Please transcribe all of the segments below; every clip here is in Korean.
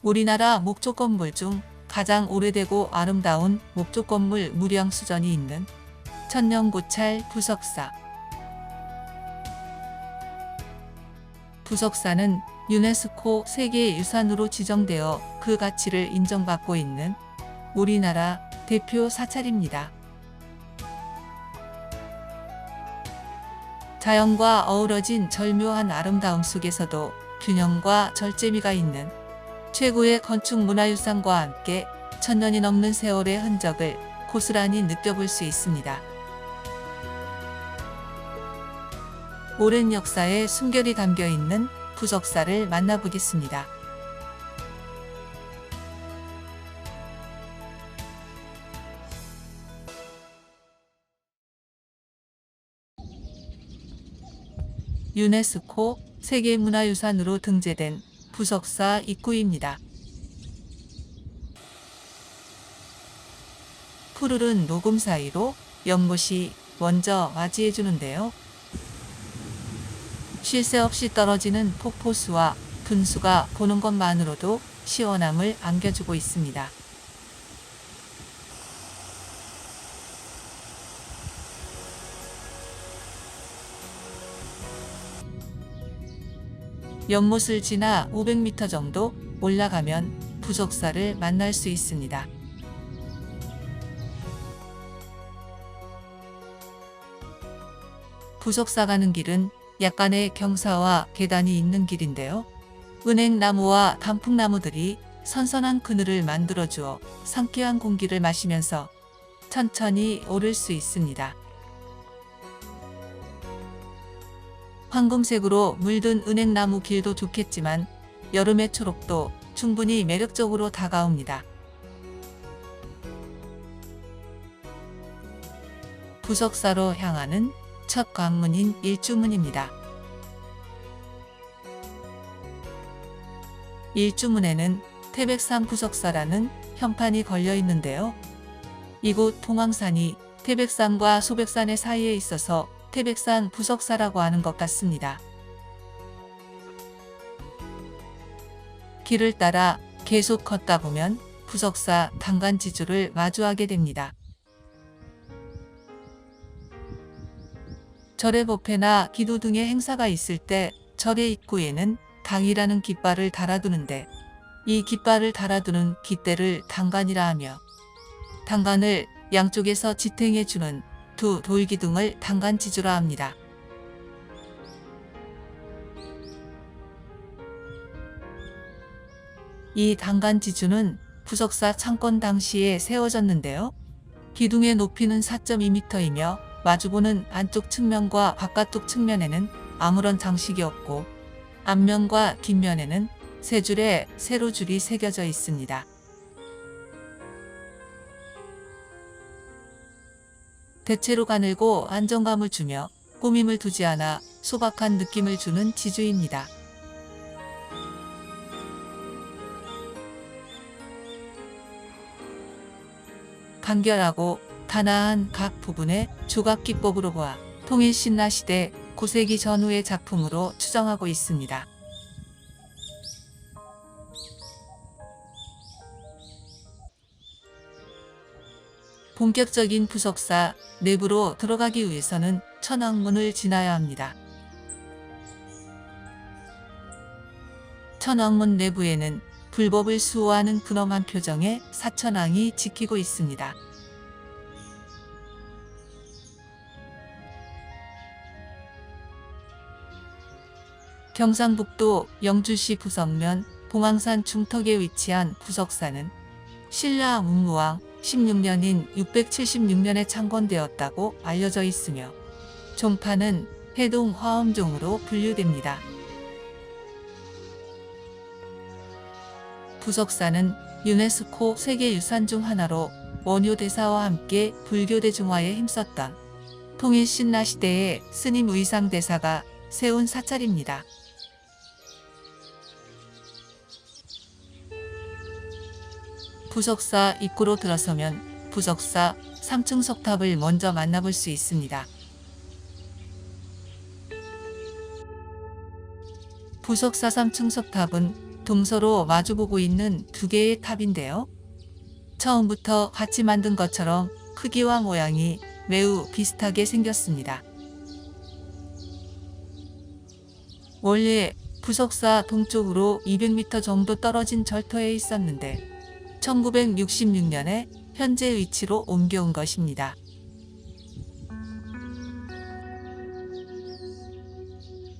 우리나라 목조 건물 중 가장 오래되고 아름다운 목조 건물 무량수전이 있는 천년고찰 부석사. 부석사는 유네스코 세계유산으로 지정되어 그 가치를 인정받고 있는 우리나라 대표 사찰입니다. 자연과 어우러진 절묘한 아름다움 속에서도 균형과 절제미가 있는 최고의 건축 문화유산과 함께 천년이 넘는 세월의 흔적을 고스란히 느껴볼 수 있습니다. 오랜 역사에 숨결이 담겨있는 부석사를 만나보겠습니다. 유네스코 세계문화유산으로 등재된 부석사 입구입니다. 푸르른 녹음 사이로 연못이 먼저 맞이해주는데요. 쉴 새 없이 떨어지는 폭포수와 분수가 보는 것만으로도 시원함을 안겨주고 있습니다. 연못을 지나 500m 정도 올라가면 부석사를 만날 수 있습니다. 부석사 가는 길은 약간의 경사와 계단이 있는 길인데요. 은행나무와 단풍나무들이 선선한 그늘을 만들어주어 상쾌한 공기를 마시면서 천천히 오를 수 있습니다. 황금색으로 물든 은행나무 길도 좋겠지만 여름의 초록도 충분히 매력적으로 다가옵니다. 부석사로 향하는 첫 관문인 일주문입니다. 일주문에는 태백산 부석사라는 현판이 걸려 있는데요. 이곳 봉황산이 태백산과 소백산의 사이에 있어서 태백산 부석사라고 하는 것 같습니다. 길을 따라 계속 걷다 보면 부석사 단간지주를 마주하게 됩니다. 절의 법회나 기도 등의 행사가 있을 때 절의 입구에는 당이라는 깃발을 달아두는데 이 깃발을 달아두는 깃대를 단간이라 하며 단간을 양쪽에서 지탱해주는 두 돌기둥을 단간지주라 합니다. 이 단간지주는 부석사 창건 당시에 세워졌는데요. 기둥의 높이는 4.2m이며 마주보는 안쪽 측면과 바깥쪽 측면에는 아무런 장식이 없고 앞면과 뒷면에는 세 줄의 세로줄이 새겨져 있습니다. 대체로 가늘고 안정감을 주며 꾸밈을 두지 않아 소박한 느낌을 주는 지주입니다. 간결하고 단아한 각 부분의 조각 기법으로 보아 통일신라시대 고세기 전후의 작품으로 추정하고 있습니다. 본격적인 부석사 내부로 들어가기 위해서는 천왕문을 지나야 합니다. 천왕문 내부에는 불법을 수호하는 근엄한 표정의 사천왕이 지키고 있습니다. 경상북도 영주시 부석면 봉황산 중턱에 위치한 부석사는 신라 문무왕 16년인 676년에 창건되었다고 알려져 있으며 종파는 해동 화엄종으로 분류됩니다. 부석사는 유네스코 세계유산 중 하나로 원효대사와 함께 불교 대중화에 힘썼던 통일신라시대의 스님 의상대사가 세운 사찰입니다. 부석사 입구로 들어서면 부석사 3층 석탑을 먼저 만나볼 수 있습니다. 부석사 3층 석탑은 동서로 마주보고 있는 두 개의 탑인데요. 처음부터 같이 만든 것처럼 크기와 모양이 매우 비슷하게 생겼습니다. 원래 부석사 동쪽으로 200m 정도 떨어진 절터에 있었는데 1966년에 현재 위치로 옮겨온 것입니다.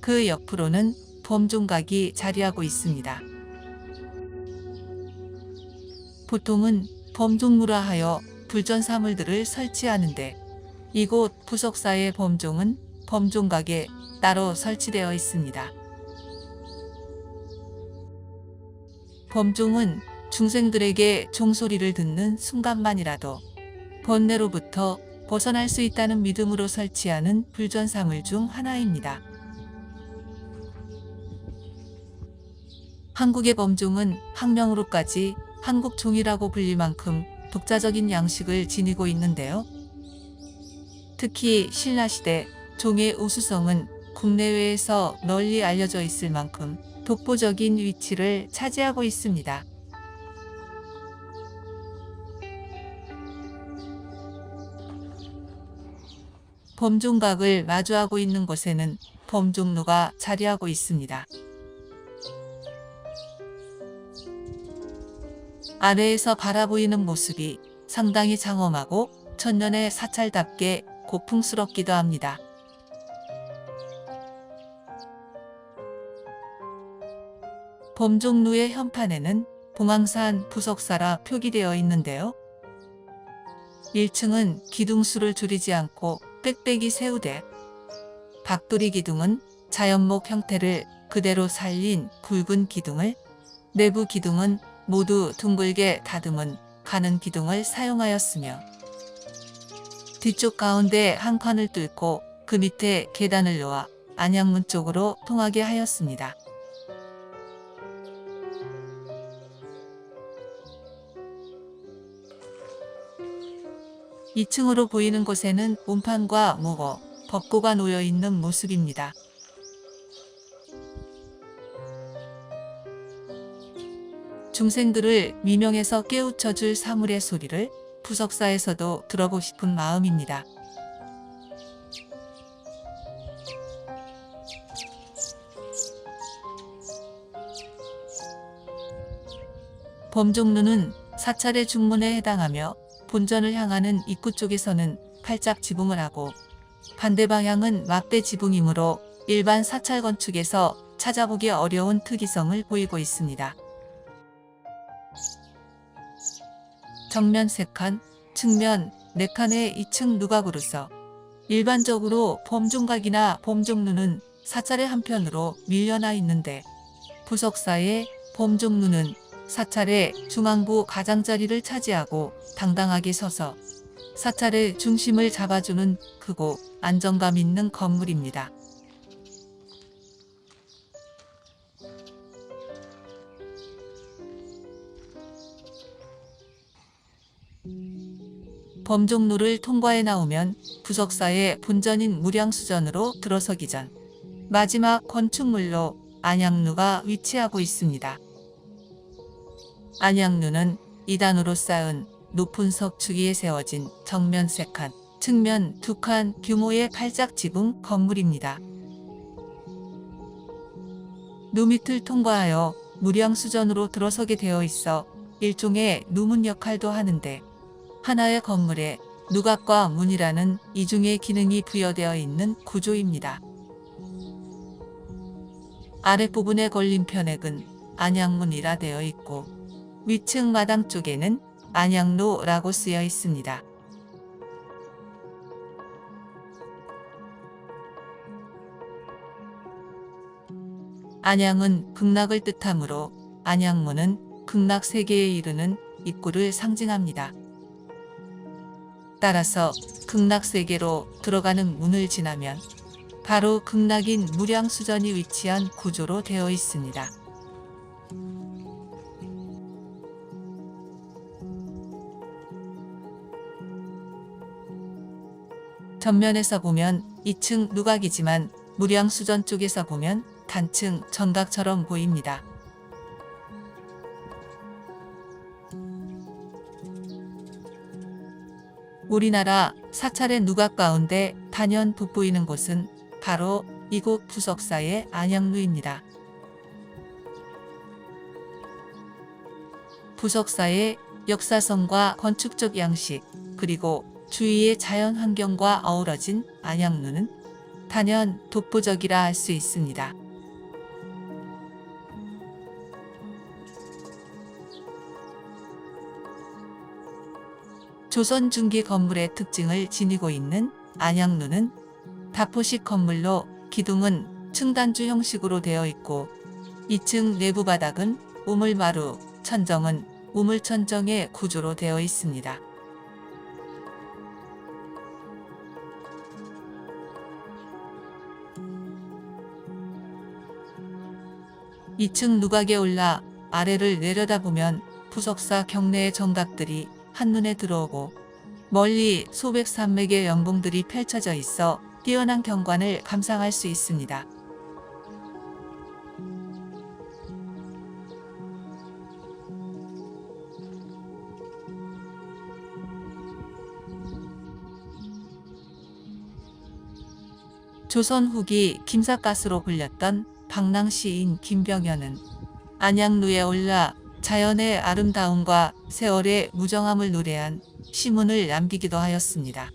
그 옆으로는 범종각이 자리하고 있습니다. 보통은 범종루라 하여 불전사물들을 설치하는데 이곳 부석사의 범종은 범종각에 따로 설치되어 있습니다. 범종은 중생들에게 종소리를 듣는 순간만이라도 번뇌로부터 벗어날 수 있다는 믿음으로 설치하는 불전사물 중 하나입니다. 한국의 범종은 학명으로까지 한국종이라고 불릴 만큼 독자적인 양식을 지니고 있는데요. 특히 신라시대 종의 우수성은 국내외에서 널리 알려져 있을 만큼 독보적인 위치를 차지하고 있습니다. 범종각을 마주하고 있는 곳에는 범종루가 자리하고 있습니다. 아래에서 바라보이는 모습이 상당히 장엄하고 천년의 사찰답게 고풍스럽기도 합니다. 범종루의 현판에는 봉황산 부석사라 표기되어 있는데요. 1층은 기둥수를 줄이지 않고 빽빽이 세우되 박돌이 기둥은 자연목 형태를 그대로 살린 굵은 기둥을, 내부 기둥은 모두 둥글게 다듬은 가는 기둥을 사용하였으며 뒤쪽 가운데 한 칸을 뚫고 그 밑에 계단을 놓아 안양문 쪽으로 통하게 하였습니다. 이 층으로 보이는 곳에는 운판과 무거, 법고가 놓여 있는 모습입니다. 중생들을 미명에서 깨우쳐줄 사물의 소리를 부석사에서도 들어보고 싶은 마음입니다. 범종루는 사찰의 중문에 해당하며 본전을 향하는 입구 쪽에서는 팔짝 지붕을 하고 반대 방향은 막대 지붕이므로 일반 사찰 건축에서 찾아보기 어려운 특이성을 보이고 있습니다. 정면 3칸, 측면 4칸의 2층 누각으로서 일반적으로 범종각이나 범종루는 사찰의 한편으로 밀려나 있는데 부석사의 범종루는 사찰의 중앙부 가장자리를 차지하고 당당하게 서서 사찰의 중심을 잡아주는 크고 안정감 있는 건물입니다. 범종루를 통과해 나오면 부석사의 본전인 무량수전으로 들어서기 전 마지막 건축물로 안양루가 위치하고 있습니다. 안양루는 2단으로 쌓은 높은 석축 위에 세워진 정면 3칸, 측면 2칸 규모의 팔짝 지붕 건물입니다. 누 밑을 통과하여 무량수전으로 들어서게 되어 있어 일종의 누문 역할도 하는데 하나의 건물에 누각과 문이라는 이중의 기능이 부여되어 있는 구조입니다. 아랫부분의 걸림편액은 안양문이라 되어 있고 위층 마당 쪽에는 안양로라고 쓰여 있습니다. 안양은 극락을 뜻하므로 안양문은 극락 세계에 이르는 입구를 상징합니다. 따라서 극락 세계로 들어가는 문을 지나면 바로 극락인 무량수전이 위치한 구조로 되어 있습니다. 전면에서 보면 2층 누각이지만 무량수전 쪽에서 보면 단층 전각처럼 보입니다. 우리나라 사찰의 누각 가운데 단연 돋보이는 곳은 바로 이곳 부석사의 안양루입니다. 부석사의 역사성과 건축적 양식, 그리고 주위의 자연 환경과 어우러진 안양루는 단연 독보적이라 할 수 있습니다. 조선 중기 건물의 특징을 지니고 있는 안양루는 다포식 건물로 기둥은 층단주 형식으로 되어 있고 2층 내부 바닥은 우물마루, 천정은 우물천정의 구조로 되어 있습니다. 2층 누각에 올라 아래를 내려다보면 부석사 경내의 정각들이 한눈에 들어오고 멀리 수백 산맥의 연봉들이 펼쳐져 있어 뛰어난 경관을 감상할 수 있습니다. 조선 후기 김삿갓으로 불렸던 방랑 시인 김병현은 안양루에 올라 자연의 아름다움과 세월의 무정함을 노래한 시문을 남기기도 하였습니다.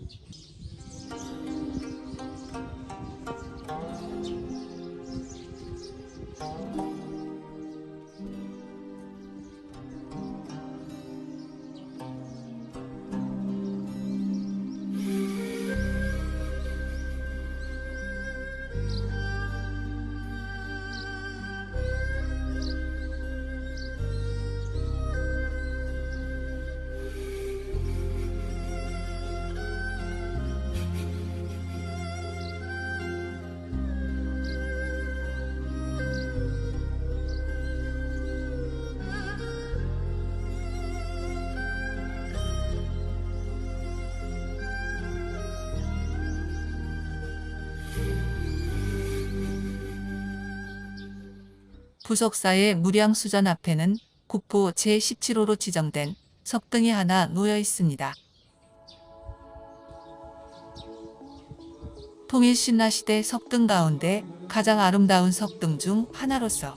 부석사의 무량수전 앞에는 국보 제17호로 지정된 석등이 하나 놓여 있습니다. 통일신라시대 석등 가운데 가장 아름다운 석등 중 하나로서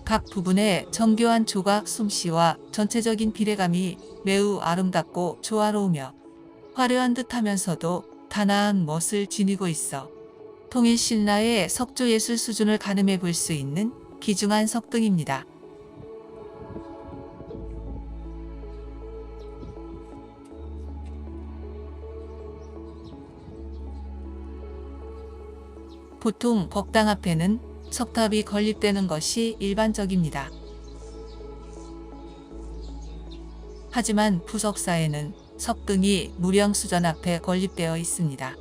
각 부분의 정교한 조각 솜씨와 전체적인 비례감이 매우 아름답고 조화로우며 화려한 듯하면서도 단아한 멋을 지니고 있어 통일신라의 석조예술 수준을 가늠해 볼 수 있는 귀중한 석등입니다. 보통 법당 앞에는 석탑이 건립되는 것이 일반적입니다. 하지만 부석사에는 석등이 무량수전 앞에 건립되어 있습니다.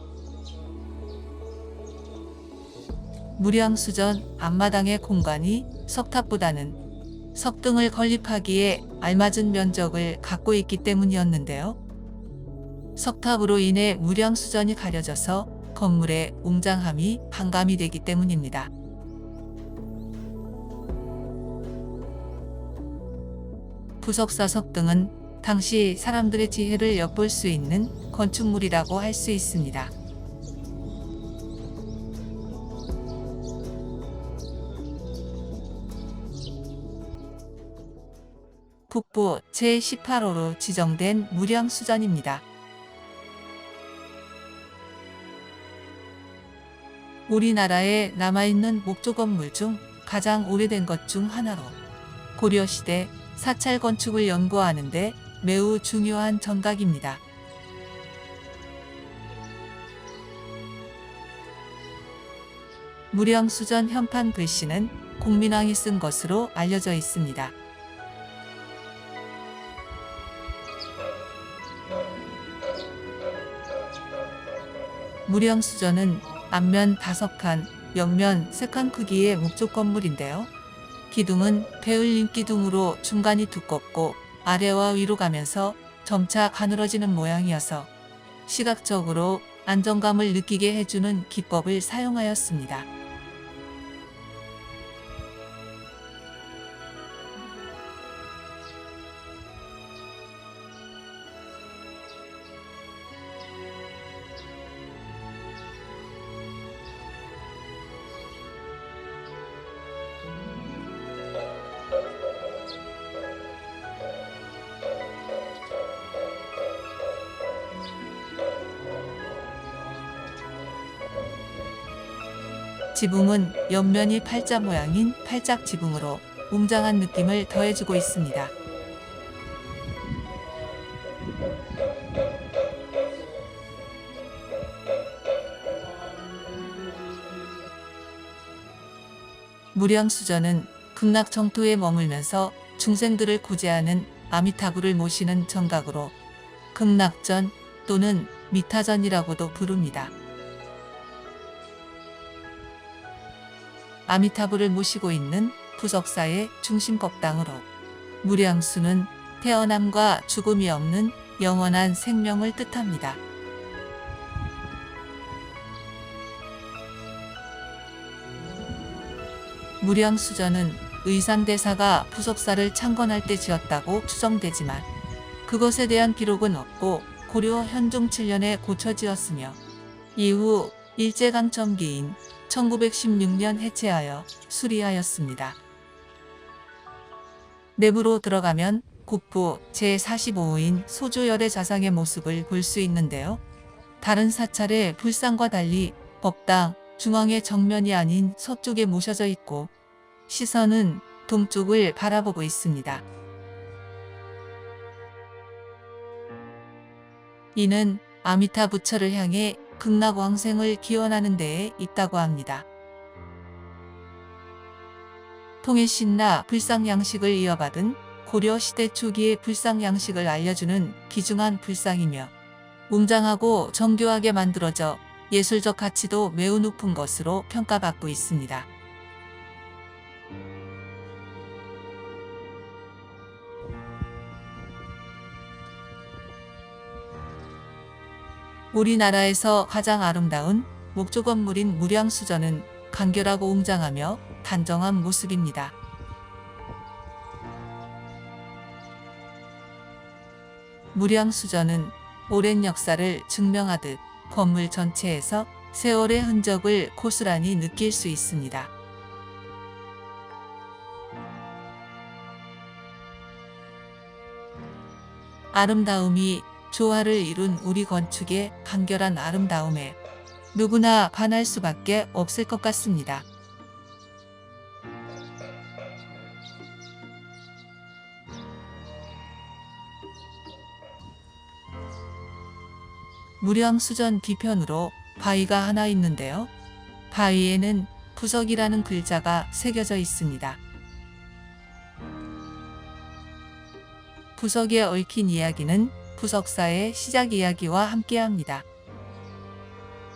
무량수전 앞마당의 공간이 석탑보다는 석등을 건립하기에 알맞은 면적을 갖고 있기 때문이었는데요. 석탑으로 인해 무량수전이 가려져서 건물의 웅장함이 반감이 되기 때문입니다. 부석사 석등은 당시 사람들의 지혜를 엿볼 수 있는 건축물이라고 할 수 있습니다. 국보 제18호로 지정된 무량수전입니다. 우리나라에 남아있는 목조 건물 중 가장 오래된 것 중 하나로 고려시대 사찰 건축을 연구하는 데 매우 중요한 정각입니다. 무량수전 현판 글씨는 공민왕이 쓴 것으로 알려져 있습니다. 무량수전은 앞면 5칸, 옆면 3칸 크기의 목조 건물인데요. 기둥은 배을림 기둥으로 중간이 두껍고 아래와 위로 가면서 점차 가늘어지는 모양이어서 시각적으로 안정감을 느끼게 해주는 기법을 사용하였습니다. 지붕은 옆면이 팔자 모양인 팔짝 지붕으로 웅장한 느낌을 더해주고 있습니다. 무량수전은 극락정토에 머물면서 중생들을 구제하는 아미타부를 모시는 정각으로 극락전 또는 미타전이라고도 부릅니다. 아미타부를 모시고 있는 부석사의 중심법당으로 무량수는 태어남과 죽음이 없는 영원한 생명을 뜻합니다. 무량수전은 의상대사가 부석사를 창건할 때 지었다고 추정되지만 그것에 대한 기록은 없고 고려 현종 7년에 고쳐지었으며 이후 일제강점기인 1916년 해체하여 수리하였습니다. 내부로 들어가면 국부 제45호인 소주열의 자상의 모습을 볼 수 있는데요. 다른 사찰의 불상과 달리 법당 중앙의 정면이 아닌 서쪽에 모셔져 있고 시선은 동쪽을 바라보고 있습니다. 이는 아미타 부처를 향해 극락왕생을 기원하는 데에 있다고 합니다. 통일신라 불상양식을 이어받은 고려시대 초기의 불상양식을 알려주는 귀중한 불상이며 웅장하고 정교하게 만들어져 예술적 가치도 매우 높은 것으로 평가받고 있습니다. 우리나라에서 가장 아름다운 목조 건물인 무량수전은 간결하고 웅장하며 단정한 모습입니다. 무량수전은 오랜 역사를 증명하듯 건물 전체에서 세월의 흔적을 고스란히 느낄 수 있습니다. 아름다움이 조화를 이룬 우리 건축의 간결한 아름다움에 누구나 반할 수밖에 없을 것 같습니다. 무량수전 뒤편으로 바위가 하나 있는데요. 바위에는 부석이라는 글자가 새겨져 있습니다. 부석에 얽힌 이야기는 부석사의 시작 이야기와 함께합니다.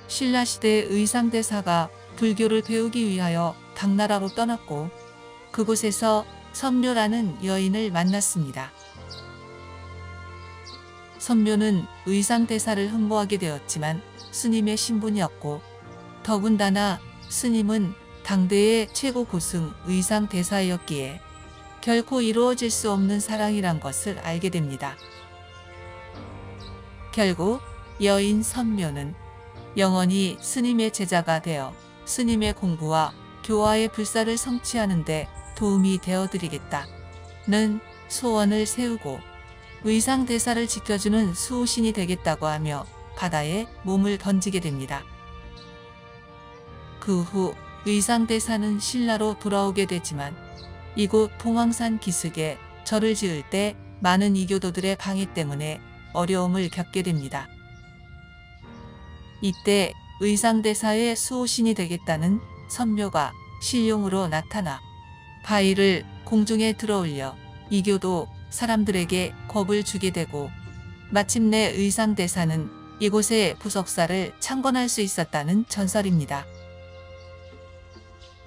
신라시대 의상대사가 불교를 배우기 위하여 당나라로 떠났고 그곳에서 선묘라는 여인을 만났습니다. 선묘는 의상대사를 흠모하게 되었지만 스님의 신분이었고 더군다나 스님은 당대의 최고 고승 의상대사였기에 결코 이루어질 수 없는 사랑이란 것을 알게 됩니다. 결국 여인 선묘는 영원히 스님의 제자가 되어 스님의 공부와 교화의 불사를 성취하는 데 도움이 되어드리겠다는 소원을 세우고 의상대사를 지켜주는 수호신이 되겠다고 하며 바다에 몸을 던지게 됩니다. 그 후 의상대사는 신라로 돌아오게 되지만 이곳 봉황산 기슭에 절을 지을 때 많은 이교도들의 방해 때문에 어려움을 겪게 됩니다. 이때 의상대사의 수호신이 되겠다는 선묘가 신룡으로 나타나 바위를 공중에 들어올려 이교도 사람들에게 겁을 주게 되고 마침내 의상대사는 이곳의 부석사를 창건할 수 있었다는 전설입니다.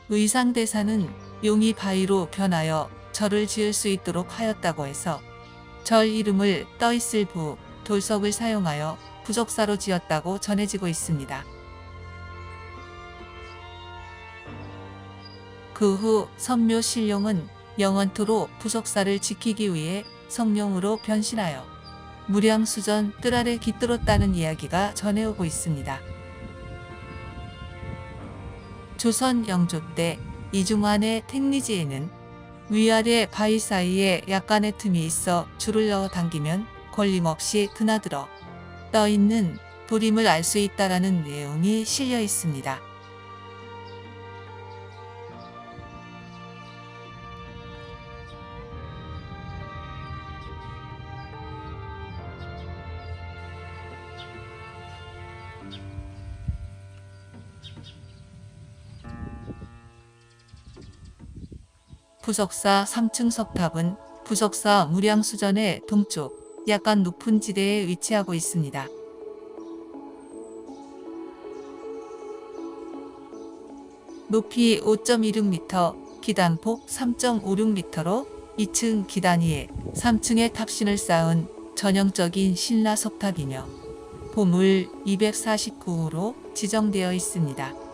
의상대사는 용이 바위로 변하여 절을 지을 수 있도록 하였다고 해서 절 이름을 떠있을 부 돌석을 사용하여 부석사로 지었다고 전해지고 있습니다. 그 후 선묘 신룡은 영원토록 부석사를 지키기 위해 성룡으로 변신하여 무량수전 뜰 아래 깃들었다는 이야기가 전해오고 있습니다. 조선 영조 때 이중환의 택리지에는 위아래 바위 사이에 약간의 틈이 있어 줄을 넣어 당기면 걸림없이 드나들어 떠있는 불임을 알 수 있다라는 내용이 실려 있습니다. 부석사 3층 석탑은 부석사 무량수전의 동쪽 약간 높은 지대에 위치하고 있습니다. 높이 5.26m, 기단폭 3.56m로 2층 기단 위에 3층의 탑신을 쌓은 전형적인 신라 석탑이며 보물 249호로 지정되어 있습니다.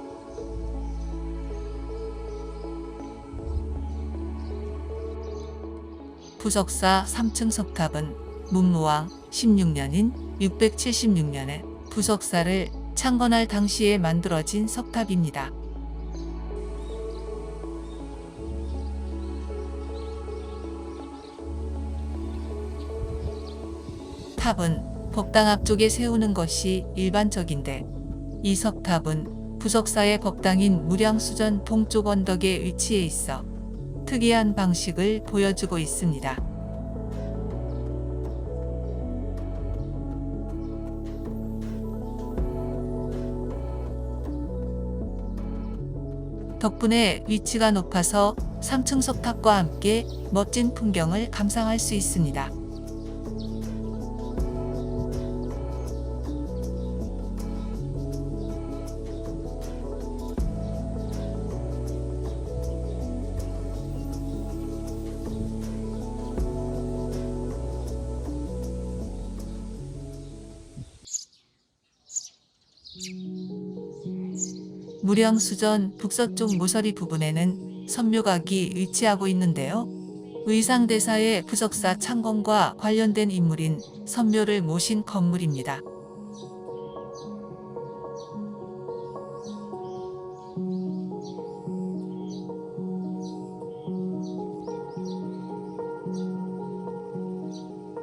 부석사 3층 석탑은 문무왕 16년인 676년에 부석사를 창건할 당시에 만들어진 석탑입니다. 탑은 법당 앞쪽에 세우는 것이 일반적인데 이 석탑은 부석사의 법당인 무량수전 동쪽 언덕에 위치해 있어 특이한 방식을 보여주고 있습니다. 덕분에 위치가 높아서 3층 석탑과 함께 멋진 풍경을 감상할 수 있습니다. 무량수전 북서쪽 모서리 부분에는 선묘각이 위치하고 있는데요. 의상대사의 부석사 창건과 관련된 인물인 선묘를 모신 건물입니다.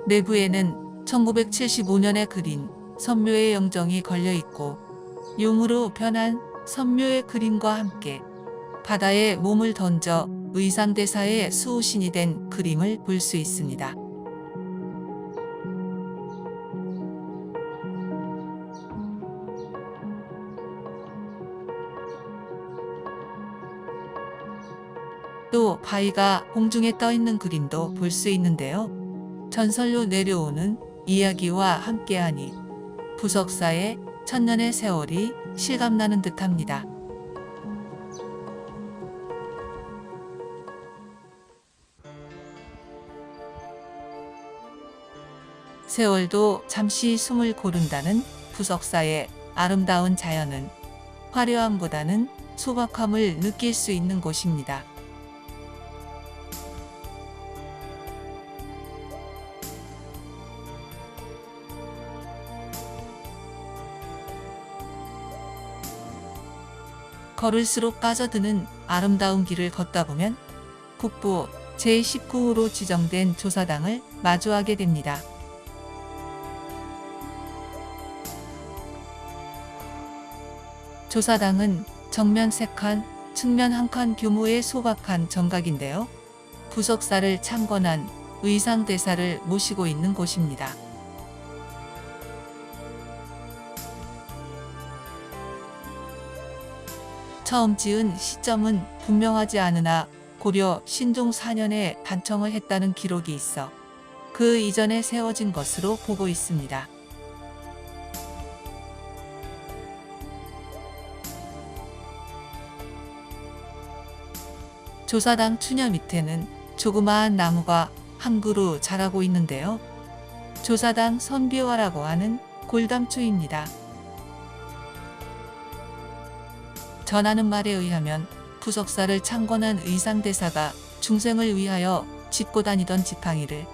내부에는 1975년에 그린 선묘의 영정이 걸려 있고 용으로 변한 선묘의 그림과 함께 바다에 몸을 던져 의상대사의 수호신이 된 그림을 볼 수 있습니다. 또 바위가 공중에 떠 있는 그림도 볼 수 있는데요. 전설로 내려오는 이야기와 함께하니 부석사의 천년의 세월이 실감나는 듯합니다. 세월도 잠시 숨을 고른다는 부석사의 아름다운 자연은 화려함보다는 소박함을 느낄 수 있는 곳입니다. 걸을수록 빠져드는 아름다운 길을 걷다 보면 국보 제19호로 지정된 조사당을 마주하게 됩니다. 조사당은 정면 3칸, 측면 1칸 규모의 소박한 정각인데요. 부석사를 창건한 의상대사를 모시고 있는 곳입니다. 처음 지은 시점은 분명하지 않으나 고려 신종 4년에 단청을 했다는 기록이 있어 그 이전에 세워진 것으로 보고 있습니다. 조사당 추녀 밑에는 조그마한 나무가 한 그루 자라고 있는데요. 조사당 선비화라고 하는 골담초입니다. 전하는 말에 의하면 부석사를 창건한 의상대사가 중생을 위하여 짚고 다니던 지팡이를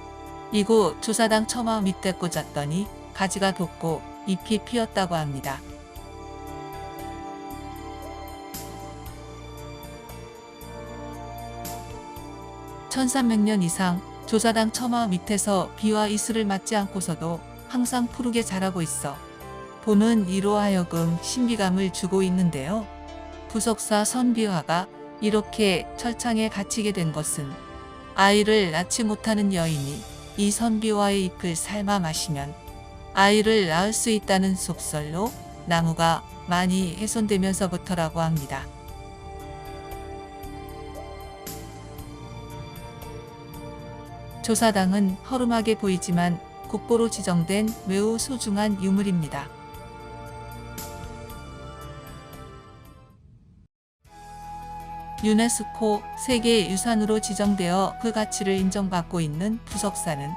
이곳 조사당 처마 밑에 꽂았더니 가지가 돋고 잎이 피었다고 합니다. (1300년) 이상 조사당 처마 밑에서 비와 이슬을 맞지 않고서도 항상 푸르게 자라고 있어 보는 이로 하여금 신비감을 주고 있는데요. 부석사 선비화가 이렇게 철창에 갇히게 된 것은 아이를 낳지 못하는 여인이 이 선비화의 잎을 삶아 마시면 아이를 낳을 수 있다는 속설로 나무가 많이 훼손되면서부터라고 합니다. 조사당은 허름하게 보이지만 국보로 지정된 매우 소중한 유물입니다. 유네스코 세계유산으로 지정되어 그 가치를 인정받고 있는 부석사는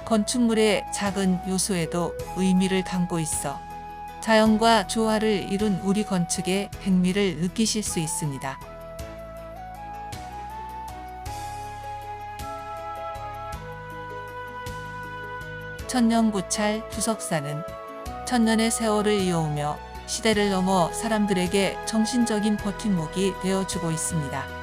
건축물의 작은 요소에도 의미를 담고 있어 자연과 조화를 이룬 우리 건축의 백미를 느끼실 수 있습니다. 천년고찰 부석사는 천년의 세월을 이어오며 시대를 넘어 사람들에게 정신적인 버팀목이 되어주고 있습니다.